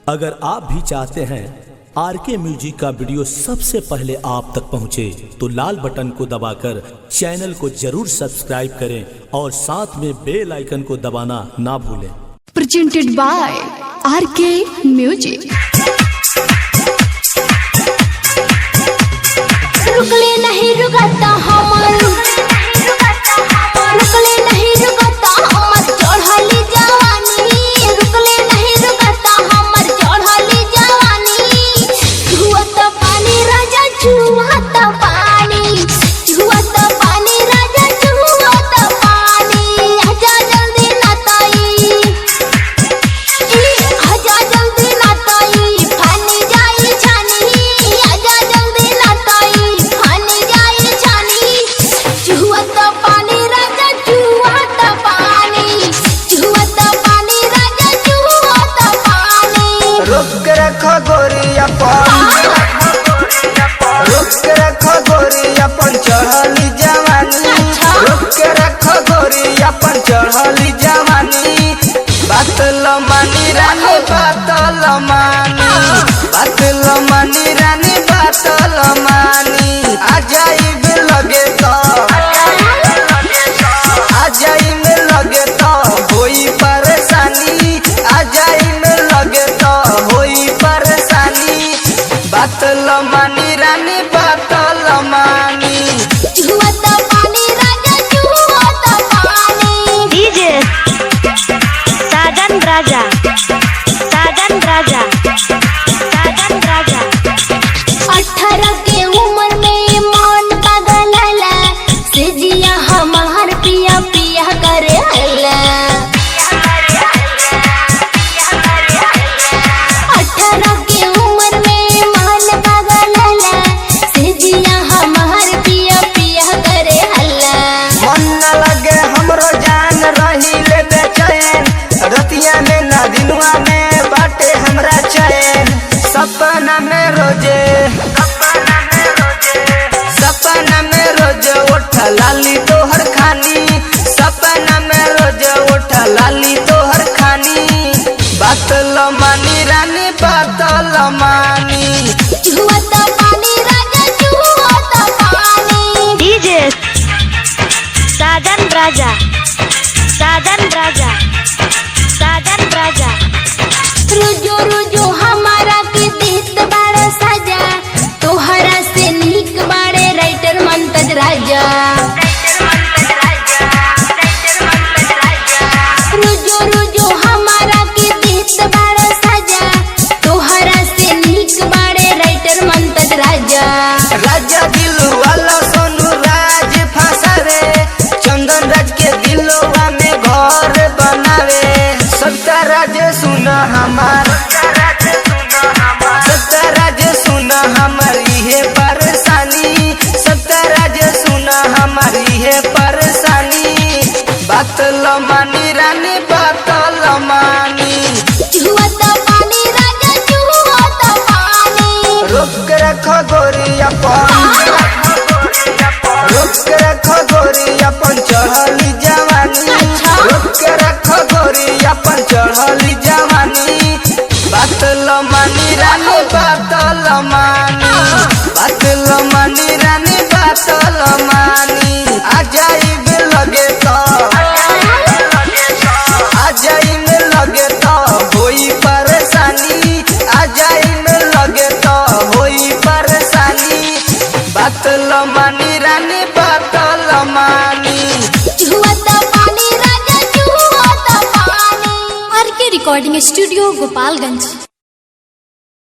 अगर आप भी चाहते हैं आरके म्यूजिक का वीडियो सबसे पहले आप तक पहुंचे तो लाल बटन को दबाकर चैनल को जरूर सब्सक्राइब करें और साथ में बेल आइकन को दबाना ना भूलें। Presented by RK music. रुकले नहीं रुकता हमर, रुकले नहीं रुकता हमर चढ़ली जवानी, रुकले नहीं रुकता हमर चढ़ली जवानी। छुअत पानी राजा छुअत पानी, छुअत पानी राजा छुअत पानी। आजा जल्दी ना ताई, आजा जल्दी ना ताई, पानी जाई छानी। आजा जल्दी ना ताई, पानी जाई छानी। छुअत पानी राजा छुअत पानी, छुअत पानी राजा छुअत पानी। रुक रखो गोरिया अपन, रुक रखो गोरिया अपन चढ़ली जवानी, रुक रखो गोरिया अपन चढ़ली जवानी। बात लो मानी रानी, बात लो मानी, बात लो मानी रानी, बात लो मानी। आ जाई में लगे तो, आ जाई में लगे तो होई परेशानी, आ जाई में लगे तो होई परेशानी। बात लो मानी रानी, बात लो मानी। छुअत पानी राजा छुअत पानी। डीजे साजन राजा, साजन राजा, साजन राजा। 18 के उम्र में मन पगलला, सेजिया हमार पिया पिया करे हल्ला। 18 के उम्र में मन पगलला, सेजिया हमार पिया पिया करे हल्ला। मन न लगे हमरो जान रही ले बेचैन, रतिया में ना दिनवा में बाटे हमरा चैन। सपना में रोजे, सपना में रोजे उठ लाली तोहर खानी, सपना में रोजे उठ लाली तोहर खानी। बात लो मानी रानी, बात लो मानी। छुअत पानी राजा छुअत पानी। डीजे साजन राजा, साजन राजा, साजन राजा। रुजो रुजो हमारा के देत बाड़ा साजा, तोहरा से नीक बाड़े राइटर मंतज राजा। रुजो रुजो हमारा के देत बाड़ा साजा, तोहरा से नीक बाड़े राइटर मंतज राजा। राजा दिल वाला सोनू राज फंसावे, चंदन राज के दिलवा में घर बनावे। सत्ता राज सुना हमार, सत्ता राज सुना हमार इहे परेशानी, सत्ता राज सुना हमार इहे परेशानी। बात लो मानी रानी, बात लो मानी। छुअत पानी राजा छुअत पानी। रुक रखो गोरिया अपन, रुक रखो गोरिया अपन चढ़ली जवानी, रुक रखो गोरिया अपन चढ़ली जवानी। बात लो मानी रानी, बात लो मानी, बात लो मानी रानी, बात लो मानी। आ जाई में लगे तो, आ जाई में लगे तो होई परेशानी, आ जाई में लगे तो होई परेशानी। बात लो मानी रानी, बात लो मानी। छुअत पानी राजा छुअत पानी। R K recording studio Gopalganj.